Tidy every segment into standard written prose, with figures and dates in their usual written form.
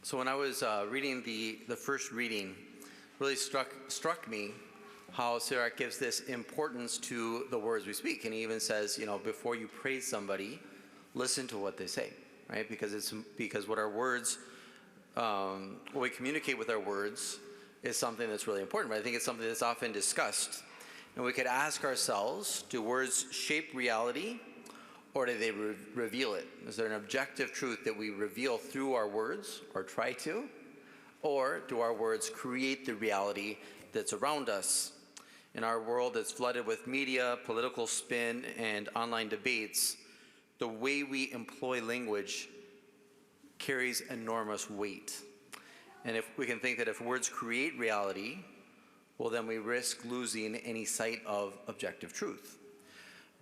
So when I was reading the first reading, really struck me how Sirach gives this importance to the words we speak. And he even says, before you praise somebody, listen to what they say, right? Because what our words, what we communicate with our words is something that's really important. But I think it's something that's often discussed. And we could ask ourselves, do words shape reality, or do they reveal it? Is there an objective truth that we reveal through our words, or try to? Or do our words create the reality that's around us? In our world that's flooded with media, political spin, and online debates, the way we employ language carries enormous weight. And if we can think that if words create reality, well, then we risk losing any sight of objective truth.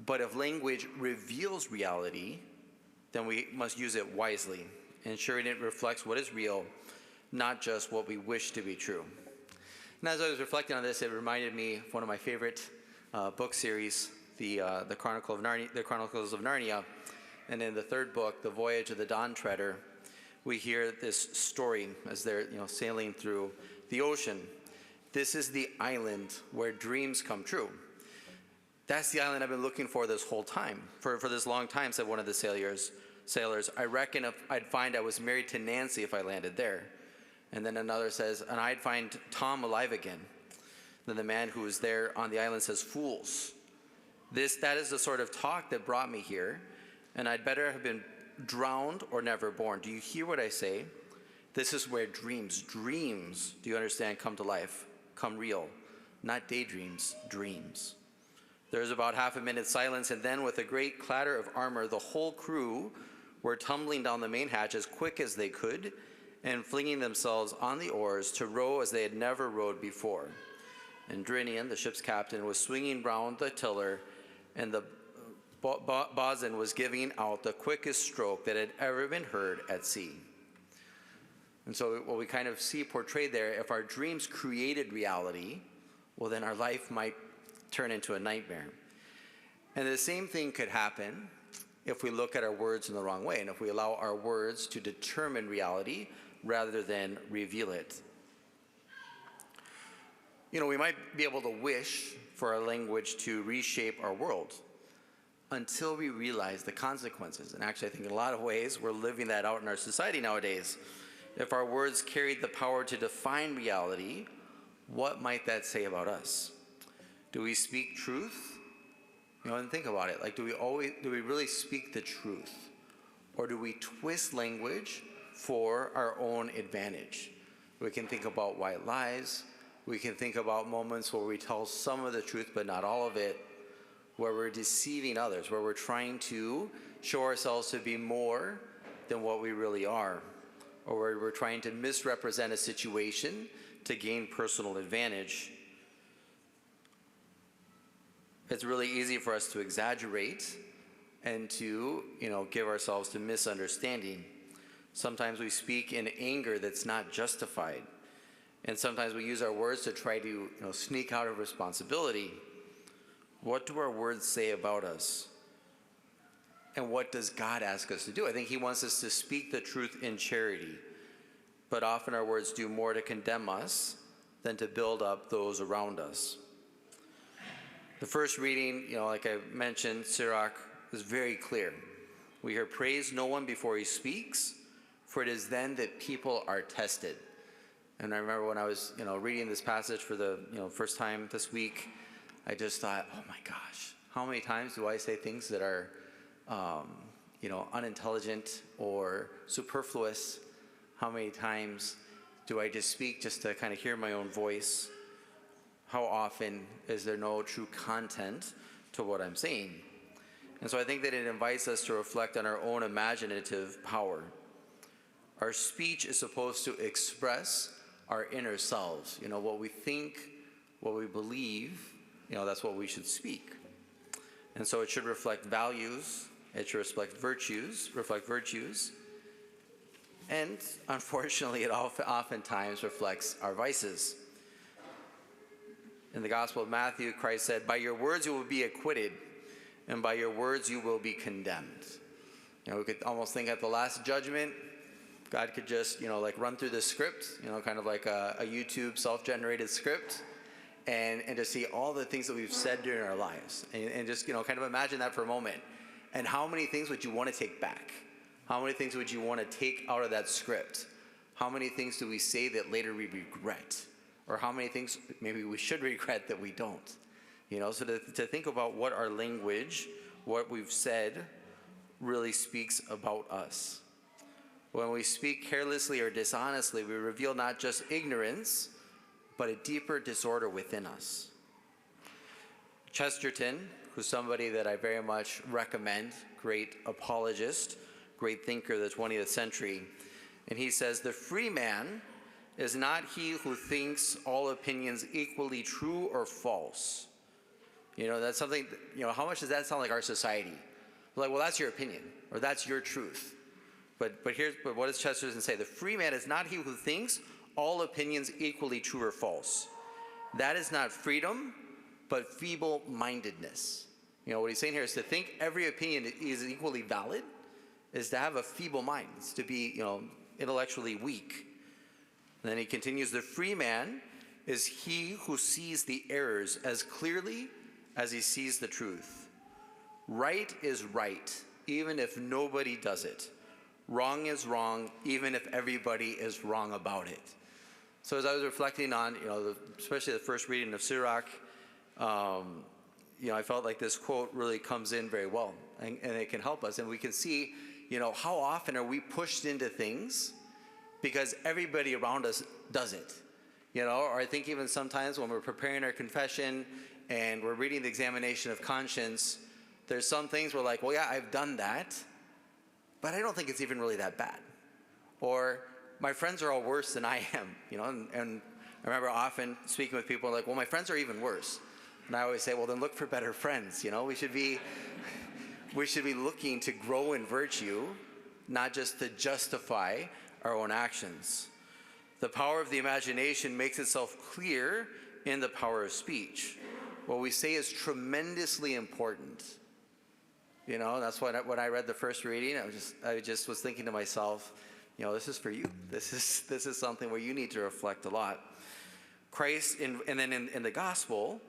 But if language reveals reality, then we must use it wisely, ensuring it reflects what is real, not just what we wish to be true. And as I was reflecting on this, it reminded me of one of my favorite book series, the Chronicles of Narnia. And in the third book, The Voyage of the Dawn Treader, we hear this story as they're sailing through the ocean. This is the island where dreams come true. That's the island I've been looking for this whole time. For this long time, said one of the sailors, I reckon I'd find I was married to Nancy if I landed there. And then another says, and I'd find Tom alive again. Then the man who was there on the island says, fools. That is the sort of talk that brought me here, and I'd better have been drowned or never born. Do you hear what I say? This is where dreams, do you understand, come to life, come real. Not daydreams, dreams. There's about half a minute silence, and then with a great clatter of armor, the whole crew were tumbling down the main hatch as quick as they could and flinging themselves on the oars to row as they had never rowed before. And Drinian, the ship's captain, was swinging round the tiller, and the bosun was giving out the quickest stroke that had ever been heard at sea. And so what we kind of see portrayed there, if our dreams created reality, well, then our life might turn into a nightmare. And the same thing could happen if we look at our words in the wrong way, and if we allow our words to determine reality rather than reveal it. We might be able to wish for our language to reshape our world until we realize the consequences. And actually, I think in a lot of ways, we're living that out in our society nowadays. If our words carried the power to define reality, what might that say about us? Do we speak truth? And think about it. Like, do we really speak the truth? Or do we twist language for our own advantage? We can think about white lies. We can think about moments where we tell some of the truth, but not all of it, where we're deceiving others, where we're trying to show ourselves to be more than what we really are, or where we're trying to misrepresent a situation to gain personal advantage. It's really easy for us to exaggerate and to, give ourselves to misunderstanding. Sometimes we speak in anger that's not justified. And sometimes we use our words to try to, sneak out of responsibility. What do our words say about us? And what does God ask us to do? I think he wants us to speak the truth in charity. But often our words do more to condemn us than to build up those around us. The first reading, like I mentioned, Sirach is very clear. We hear, praise no one before he speaks, for it is then that people are tested. And I remember when I was, reading this passage for the, first time this week, I just thought, oh my gosh, how many times do I say things that are, unintelligent or superfluous? How many times do I just speak just to kind of hear my own voice? How often is there no true content to what I'm saying? And so I think that it invites us to reflect on our own imaginative power. Our speech is supposed to express our inner selves. What we think, what we believe, that's what we should speak. And so it should reflect values, it should reflect virtues, and unfortunately it oftentimes reflects our vices. In the Gospel of Matthew, Christ said, by your words you will be acquitted, and by your words you will be condemned. We could almost think at the last judgment, God could just, like run through the script, kind of like a YouTube self-generated script, and to see all the things that we've said during our lives, and just, kind of imagine that for a moment. And how many things would you want to take back? How many things would you want to take out of that script? How many things do we say that later we regret? Or how many things maybe we should regret that we don't? So to think about what our language, what we've said, really speaks about us. When we speak carelessly or dishonestly, we reveal not just ignorance, but a deeper disorder within us. Chesterton, who's somebody that I very much recommend, great apologist, great thinker of the 20th century, and he says, "The free man is not he who thinks all opinions equally true or false." That's something, how much does that sound like our society? Like, well, that's your opinion, or that's your truth. But what does Chesterton say? The free man is not he who thinks all opinions equally true or false. That is not freedom, but feeble-mindedness. What he's saying here is to think every opinion is equally valid is to have a feeble mind. It's to be, intellectually weak. And then he continues, the free man is he who sees the errors as clearly as he sees the truth. Right is right, even if nobody does it. Wrong is wrong, even if everybody is wrong about it. So as I was reflecting on, especially the first reading of Sirach, I felt like this quote really comes in very well, and it can help us. And we can see, how often are we pushed into things because everybody around us does it? Or I think even sometimes when we're preparing our confession and we're reading the examination of conscience, there's some things we're like, well, yeah, I've done that, but I don't think it's even really that bad. Or my friends are all worse than I am, and I remember often speaking with people like, well, my friends are even worse. And I always say, well, then look for better friends. We should be looking to grow in virtue, not just to justify our own actions. The power of the imagination makes itself clear in the power of speech. What we say is tremendously important. That's why when I read the first reading, I just was thinking to myself, this is for you. This is something where you need to reflect a lot. Christ, and then in the gospel,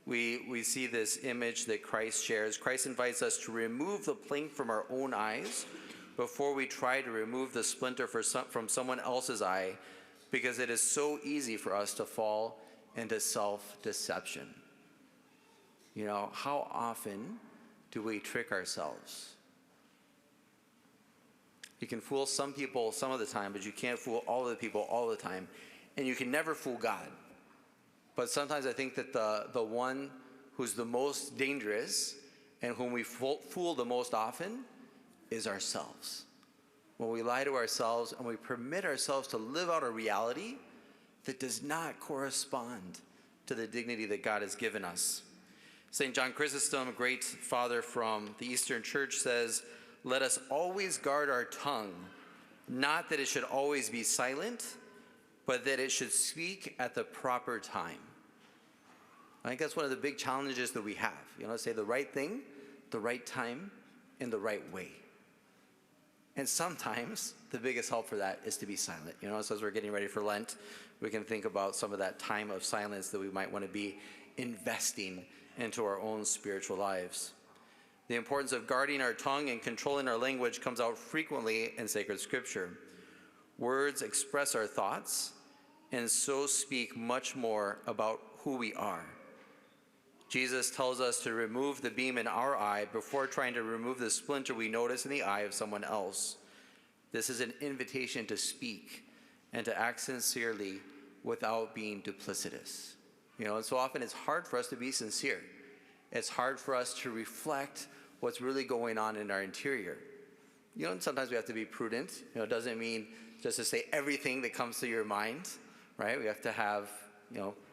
we see this image that Christ shares. Christ invites us to remove the plank from our own eyes before we try to remove the splinter from someone else's eye, because it is so easy for us to fall into self-deception. How often do we trick ourselves? You can fool some people some of the time, but you can't fool all of the people all the time. And you can never fool God. But sometimes I think that the one who's the most dangerous and whom we fool the most often is ourselves. When we lie to ourselves and we permit ourselves to live out a reality that does not correspond to the dignity that God has given us. St. John Chrysostom, a great father from the Eastern Church, says, "Let us always guard our tongue, not that it should always be silent, but that it should speak at the proper time." I think that's one of the big challenges that we have. Say the right thing, the right time, in the right way. And sometimes the biggest help for that is to be silent. So as we're getting ready for Lent, we can think about some of that time of silence that we might want to be investing into our own spiritual lives. The importance of guarding our tongue and controlling our language comes out frequently in sacred scripture. Words express our thoughts and so speak much more about who we are. Jesus tells us to remove the beam in our eye before trying to remove the splinter we notice in the eye of someone else. This is an invitation to speak and to act sincerely without being duplicitous. And so often it's hard for us to be sincere. It's hard for us to reflect what's really going on in our interior. And sometimes we have to be prudent. It doesn't mean just to say everything that comes to your mind, right? We have to have,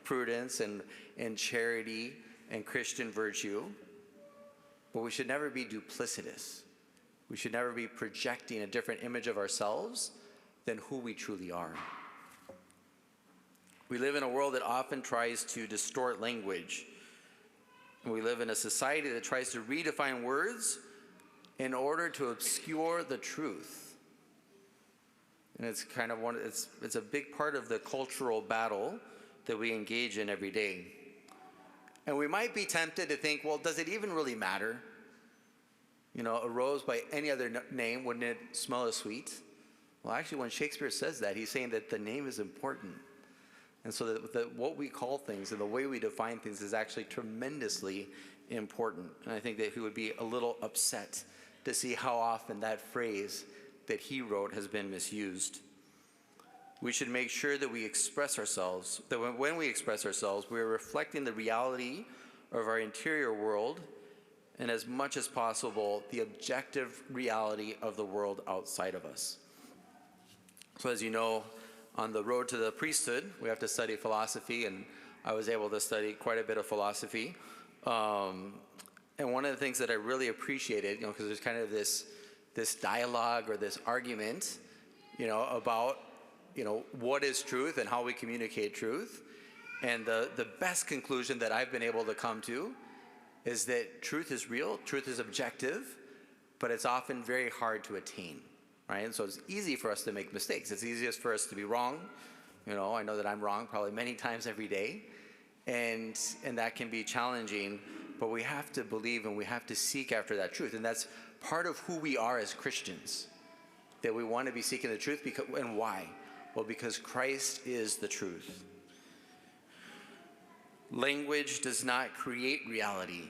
prudence and charity and Christian virtue. But we should never be duplicitous. We should never be projecting a different image of ourselves than who we truly are. We live in a world that often tries to distort language. We live in a society that tries to redefine words in order to obscure the truth. And it's kind of it's a big part of the cultural battle that we engage in every day. And we might be tempted to think, well, does it even really matter? You know, a rose by any other name, wouldn't it smell as sweet? Well, actually, when Shakespeare says that, he's saying that the name is important. And so that what we call things and the way we define things is actually tremendously important. And I think that he would be a little upset to see how often that phrase that he wrote has been misused. We should make sure that we express ourselves, that when we express ourselves, we are reflecting the reality of our interior world and as much as possible, the objective reality of the world outside of us. So as you know, on the road to the priesthood, we have to study philosophy, and I was able to study quite a bit of philosophy. And one of the things that I really appreciated, you know, because there's kind of this dialogue or this argument, you know, about, you know, what is truth and how we communicate truth. And the best conclusion that I've been able to come to is that truth is real, truth is objective, but it's often very hard to attain, right? And so it's easy for us to make mistakes. It's easiest for us to be wrong. You know, I know that I'm wrong probably many times every day, and that can be challenging, but we have to believe and we have to seek after that truth. And that's part of who we are as Christians, that we want to be seeking the truth. And why? Well, because Christ is the truth. Language does not create reality,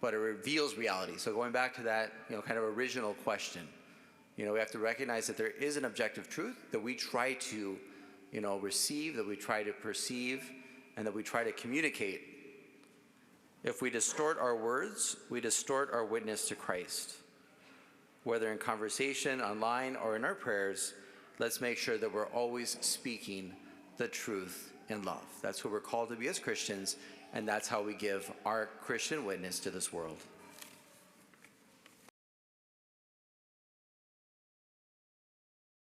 but it reveals reality. So going back to that, you know, kind of original question, you know, we have to recognize that there is an objective truth that we try to, you know, receive, that we try to perceive, and that we try to communicate. If we distort our words, we distort our witness to Christ. Whether in conversation, online, or in our prayers, let's make sure that we're always speaking the truth in love. That's who we're called to be as Christians, and that's how we give our Christian witness to this world.